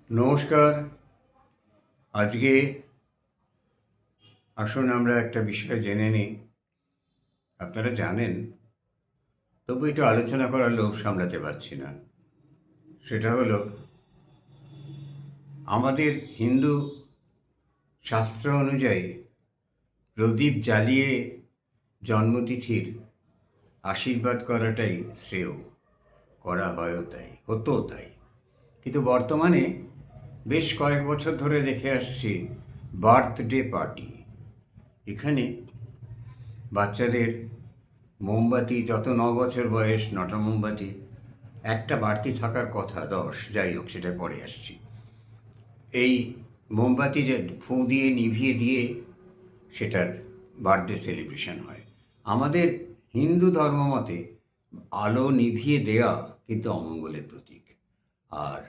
নমস্কার। আজকে আসুন আমরা একটা বিষয় জেনে নিই। আপনারা জানেন, তবু একটু আলোচনা করার লোভ সামলাতে পারছি না। সেটা হলো, আমাদের হিন্দু শাস্ত্র অনুযায়ী প্রদীপ জ্বালিয়ে জন্মতিথির আশীর্বাদ করাটাই শ্রেয়। করা হয়ও তাই, হতো তাই। কিন্তু বর্তমানে বেশ কয়েক বছর ধরে দেখে আসছি বার্থডে পার্টি। এখানে বাচ্চাদের মোমবাতি, যত 9 বছর বয়স 9টা মোমবাতি, একটা বাড়তি থাকার কথা 10, যাই হোক সেটা পরে আসছি। এই মোমবাতি যে ফুঁ দিয়ে নিভিয়ে দিয়ে সেটার বার্থডে সেলিব্রেশন হয়। আমাদের হিন্দু ধর্ম মতে আলো নিভিয়ে দেওয়া কিন্তু অমঙ্গলের প্রতীক, আর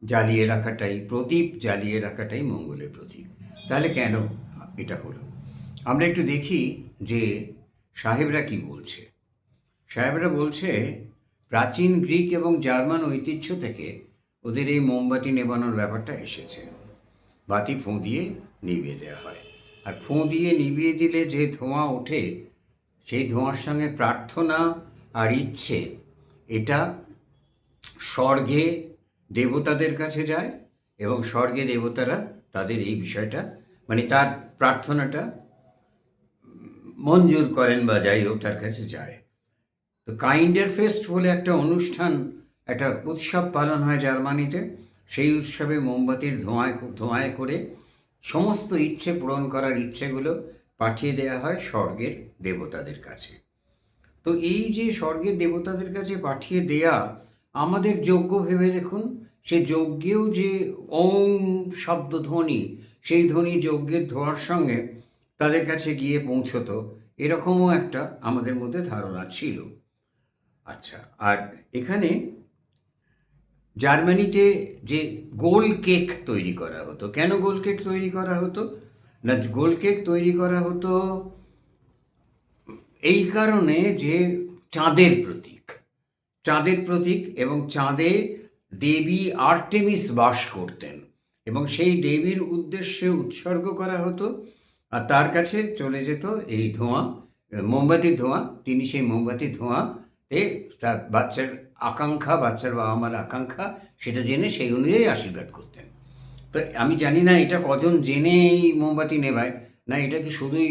জ্বালিয়ে রাখাটাই, প্রদীপ জ্বালিয়ে রাখাটাই মঙ্গলের প্রতীক। তাহলে কেন এটা হলো? আমরা একটু দেখি যে সাহেবরা কি বলছে। সাহেবরা বলছে, প্রাচীন গ্রিক এবং জার্মান ঐতিহ্য থেকে ওদের এই মোমবাতি নেবানোর ব্যাপারটা এসেছে। বাতি ফুঁ দিয়ে নিভিয়ে দেওয়া হয়, আর ফুঁ দিয়ে নিভিয়ে দিলে যে ধোঁয়া ওঠে, সেই ধোঁয়ার সঙ্গে প্রার্থনা আর ইচ্ছে, এটা স্বর্গে দেবতাদের কাছে যায়, এবং স্বর্গে দেবতারা তাদের এই বিষয়টা, মানে তার প্রার্থনাটা মঞ্জুর করেন, বা যাই হোক তার কাছে যায়। তো কাইন্ডার ফেস্ট বলে একটা অনুষ্ঠান, একটা উৎসব পালন হয় জার্মানিতে। সেই উৎসবে মোমবাতির ধোঁয়ায় করে সমস্ত ইচ্ছে পূরণ করার ইচ্ছেগুলো পাঠিয়ে দেওয়া হয় স্বর্গের দেবতাদের কাছে। তো এই যে স্বর্গের দেবতাদের কাছে পাঠিয়ে দেয়া, আমাদের যজ্ঞ ভেবে দেখুন, সে যজ্ঞেও যে ওম শব্দ ধ্বনি, সেই ধ্বনি যজ্ঞের ধোঁয়ার সঙ্গে তাদের কাছে গিয়ে পৌঁছতো, এরকমও একটা আমাদের মধ্যে ধারণা ছিল। আচ্ছা, আর এখানে জার্মানিতে যে গোল কেক তৈরি করা হতো, কেন গোল কেক তৈরি করা হতো? না, গোল কেক তৈরি করা হতো এই কারণে যে চাঁদের প্রতীক, চাঁদের প্রতীক, এবং চাঁদে দেবী আর্টেমিস বাস করতেন, এবং সেই দেবীর উদ্দেশ্যে উৎসর্গ করা হতো, আর তার কাছে চলে যেত এই ধোঁয়া, মোমবাতির ধোঁয়া। তিনি সেই মোমবাতির ধোঁয়াতে তার বাচ্চার আকাঙ্ক্ষা, বাচ্চার বাবা মার আকাঙ্ক্ষা, সেটা জেনে সেই অনুযায়ী আশীর্বাদ করতেন। তো আমি জানি না এটা কজন জেনে এই মোমবাতি নেভায়, না এটা কি শুধুই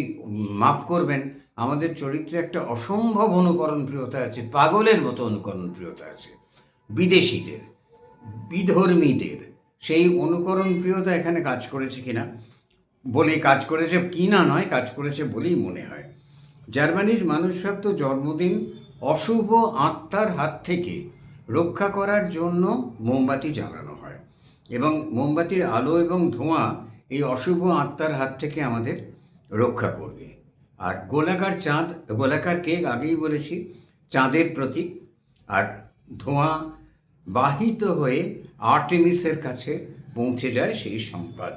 মাফ করবেন, আমাদের চরিত্রে একটা অসম্ভব অনুকরণ প্রিয়তা আছে, পাগলের মতো অনুকরণ প্রিয়তা আছে বিদেশিদের, বিধর্মীদের। সেই অনুকরণ প্রিয়তা এখানে কাজ করেছে কিনা, বলেই কাজ করেছে কিনা নয়, কাজ করেছে বলেই মনে হয়। জার্মানির মানুষরা তো জন্মদিন অশুভ আত্মার হাত থেকে রক্ষা করার জন্য মোমবাতি জ্বালানো হয়, এবং মোমবাতির আলো এবং ধোঁয়া এই অশুভ আত্মার হাত থেকে আমাদের রক্ষা করবে। আর গোলাকার চাঁদ, গোলাকার কেক আগেই বলেছি, চাঁদের প্রতীক, আর ধোঁয়া বাহিত হয়ে আর্টেমিসের কাছে পৌঁছে যায় সেই সংবাদ।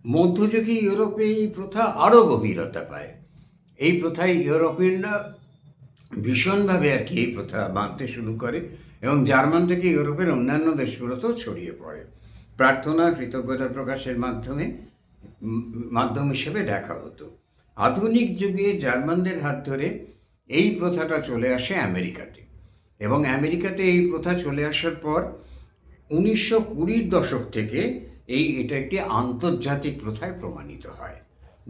মধ্যযুগীয় ইউরোপে এই প্রথা আরও গভীরতা পায়। এই প্রথায় ইউরোপিয়ানরা ভীষণভাবে আর কি এই প্রথা মানতে শুরু করে, এবং জার্মান থেকে ইউরোপের অন্যান্য দেশগুলোতেও ছড়িয়ে পড়ে। প্রার্থনা, কৃতজ্ঞতা প্রকাশের মাধ্যম হিসেবে দেখা হতো। আধুনিক যুগে জার্মানদের হাত ধরে এই প্রথাটা চলে আসে আমেরিকাতে, এবং আমেরিকাতে এই প্রথা চলে আসার পর 1920-র দশক থেকে এটা একটি আন্তর্জাতিক প্রথায় প্রমাণিত হয়।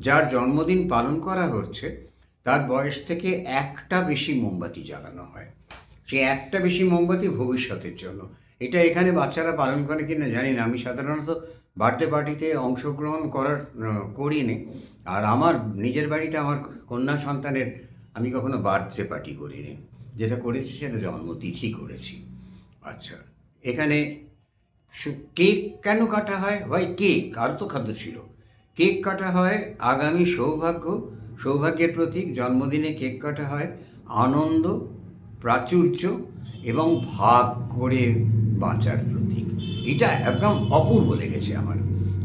যার জন্মদিন পালন করা হচ্ছে, তার বয়স থেকে একটা বেশি মোমবাতি জ্বালানো হয়। সে একটা বেশি মোমবাতি ভবিষ্যতের জন্য। এটা এখানে বাচ্চারা পালন করে কিনা জানি না, আমি সাধারণত বার্থডে পার্টিতে অংশগ্রহণ করিনি। আর আমার নিজের বাড়িতে আমার কন্যা সন্তানের আমি কখনো বার্থডে পার্টি করিনি। যেটা করেছি সেটা জন্মতিথি করেছি। আচ্ছা, এখানে কেক কেন কাটা হয়? ভাই কেক, আর তো খাদ্য ছিল। কেক কাটা হয় আগামী সৌভাগ্যের প্রতীক। জন্মদিনে কেক কাটা হয় আনন্দ, প্রাচুর্য এবং ভাগ করে বাঁচার প্রতীক। এটা একদম অপূর্ব লেগেছে আমার,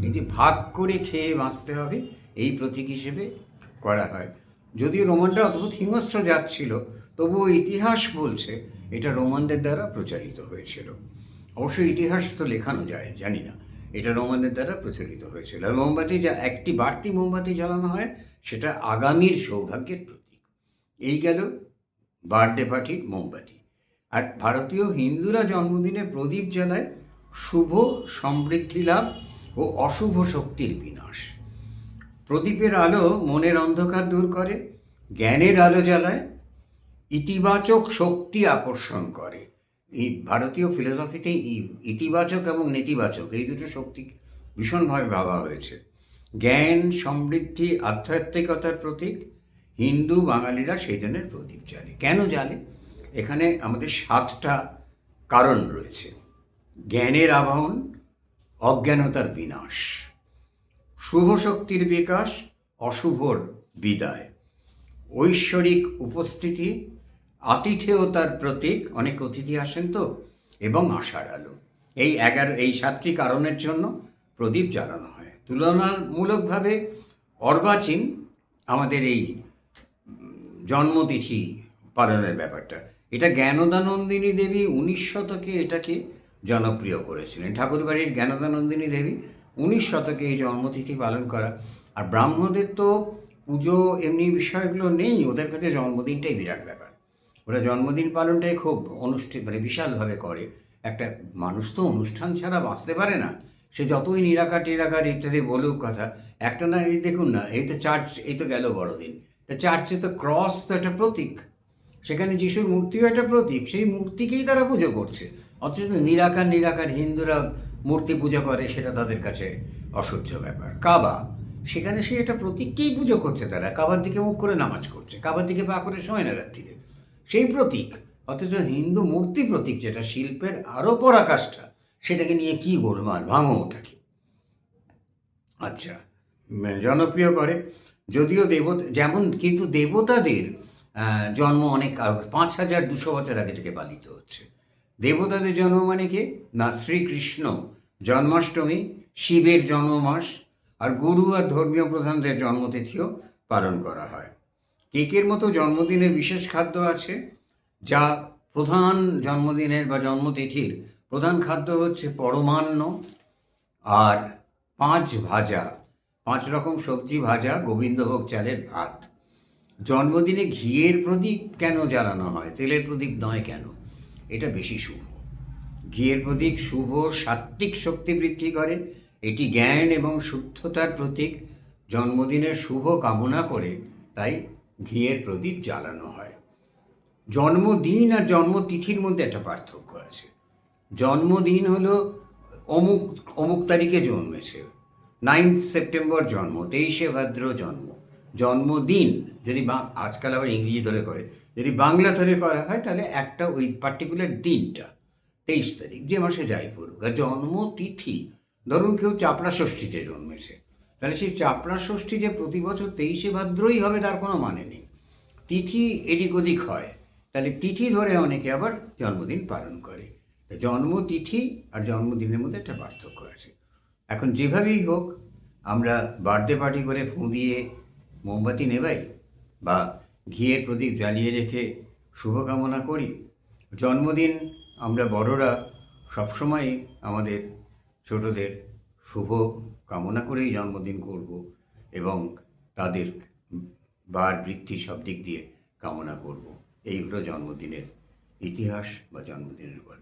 এই যে ভাগ করে খেয়ে বাঁচতে হবে, এই প্রতীক হিসেবে করা হয়। যদিও রোমানরা অদ্ভুত হিংস্র জাত ছিল, তবুও ইতিহাস বলছে এটা রোমানদের দ্বারা প্রচারিত হয়েছিল। অবশ্যই ইতিহাস তো লেখানো যায়, জানি না, এটা রোমানদের দ্বারা প্রচলিত হয়েছিল। আর মোমবাতি যা একটি বাড়তি মোমবাতি জ্বালানো হয়, সেটা আগামীর সৌভাগ্যের প্রতীক। এই গেল বার্থডে পার্টির মোমবাতি। আর ভারতীয় হিন্দুরা জন্মদিনে প্রদীপ জ্বালায় শুভ সমৃদ্ধি লাভ ও অশুভ শক্তির বিনাশ। প্রদীপের আলো মনের অন্ধকার দূর করে, জ্ঞানের আলো জ্বালায়, ইতিবাচক শক্তি আকর্ষণ করে। এই ভারতীয় ফিলোসফিতে ইতিবাচক এবং নেতিবাচক এই দুটো শক্তি ভীষণভাবে ভাবা হয়েছে। জ্ঞান, সমৃদ্ধি, আধ্যাত্মিকতার প্রতীক। হিন্দু বাঙালিরা সেই জন্যের প্রদীপ জ্বালে। কেন জ্বালে? এখানে আমাদের 7টা কারণ রয়েছে। জ্ঞানের আবাহন, অজ্ঞানতার বিনাশ, শুভ শক্তির বিকাশ, অশুভর বিদায়, ঐশ্বরিক উপস্থিতি, আতিথেয়তার প্রতীক, অনেক অতিথি আসেন তো, এবং আশার আলো। এই 7টি কারণের জন্য প্রদীপ জ্বালানো হয়। তুলনামূলকভাবে অর্বাচীন আমাদের এই জন্মতিথি পালনের ব্যাপারটা। এটা জ্ঞানদানন্দিনী দেবী 19 শতকে এটাকে জনপ্রিয় করেছিলেন। ঠাকুরবাড়ির জ্ঞানদানন্দিনী দেবী 19 শতকে এই জন্মতিথি পালন করা। আর ব্রাহ্মদের তো পুজো এমনি বিষয়গুলো নেই, ওদের কাছে জন্মদিনটাই বিরাট ব্যাপার। ওরা জন্মদিন পালনটাই খুব বিশালভাবে করে। একটা মানুষ তো অনুষ্ঠান ছাড়া বাঁচতে পারে না, সে যতই নিরাকার টিরাকার ইত্যাদি বলুক কথা। একটা না, এই দেখুন না, এই তো চার্চ, এই তো গেল বড়দিন, তা চার্চে তো ক্রস তো একটা প্রতীক, সেখানে যিশুর মূর্তিও একটা প্রতীক, সেই মূর্তিকেই তারা পুজো করছে। অথচ নিরাকার হিন্দুরা মূর্তি পুজো করে, সেটা তাদের কাছে অসহ্য ব্যাপার। কাবা, সেখানে সে একটা প্রতীককেই পুজো করছে, তারা কাবার দিকে মুখ করে নামাজ করছে, কাবার দিকে পা করে শোয় না রাত্রিরে, সেই প্রতীক। অথচ হিন্দু মূর্তি প্রতীক, যেটা শিল্পের আরও পরাকাষ্ঠা, সেটাকে নিয়ে কি গোলমাল, ভাঙো ওটাকে। আচ্ছা, জনপ্রিয় করে যদিও যেমন, কিন্তু দেবতাদের জন্ম অনেক 5200 বছর আগে থেকে পালিত হচ্ছে। দেবতাদের জন্ম মানে কি না, শ্রীকৃষ্ণ জন্মাষ্টমী, শিবের জন্মমাস, আর গুরু আর ধর্মীয় প্রধানদের জন্মতিথিও পালন করা হয়। কেকের মতো জন্মদিনের বিশেষ খাদ্য আছে, যা প্রধান জন্মদিনের বা জন্মতিথির প্রধান খাদ্য হচ্ছে পরমান্ন আর 5 ভাজা, 5 রকম সবজি ভাজা, গোবিন্দভোগ চালের ভাত। জন্মদিনে ঘিয়ের প্রদীপ কেন জ্বালানো হয়, তেলের প্রদীপ নয় কেন? এটা বেশি শুভ। ঘিয়ের প্রদীপ শুভ সাত্ত্বিক শক্তি বৃদ্ধি করে, এটি জ্ঞান এবং শুদ্ধতার প্রতীক। জন্মদিনের শুভ কামনা করে তাই ঘিয়ের প্রদীপ জ্বালানো হয়। জন্মদিন আর জন্মতিথির মধ্যে একটা পার্থক্য আছে। জন্মদিন হলো অমুক অমুক তারিখে জন্মেছে, 9 সেপ্টেম্বর জন্ম, 23শে ভাদ্র জন্ম। জন্মদিন যদি আজকাল আবার ইংরেজি ধরে করে, যদি বাংলা ধরে করা হয় তাহলে একটা ওই পার্টিকুলার দিনটা 23 তারিখ, যে মাসে যাই পড়ুক। আর জন্মতিথি, ধরুন কেউ চাপড়া ষষ্ঠীতে জন্মেছে, তাহলে সেই চাপড়া ষষ্ঠী যে প্রতি বছর 23শে ভাদ্রই হবে তার কোনো মানে নেই। তিথি এদিক ওদিক হয়, তাহলে তিথি ধরে অনেকে আবার জন্মদিন পালন করে। জন্মতিথি আর জন্মদিনের মধ্যে একটা পার্থক্য আছে। এখন যেভাবেই হোক, আমরা বার্থডে পার্টি করে ফুঁ দিয়ে মোমবাতি নেবাই বা ঘিয়ের প্রদীপ জ্বালিয়ে রেখে শুভকামনা করি। জন্মদিন আমরা বড়রা সবসময় আমাদের ছোটদের শুভ কামনা করেই জন্মদিন করব এবং তাদের বার বৃদ্ধি সব দিক দিয়ে কামনা করব। এই হলো জন্মদিনের ইতিহাস বা জন্মদিনের গল্প।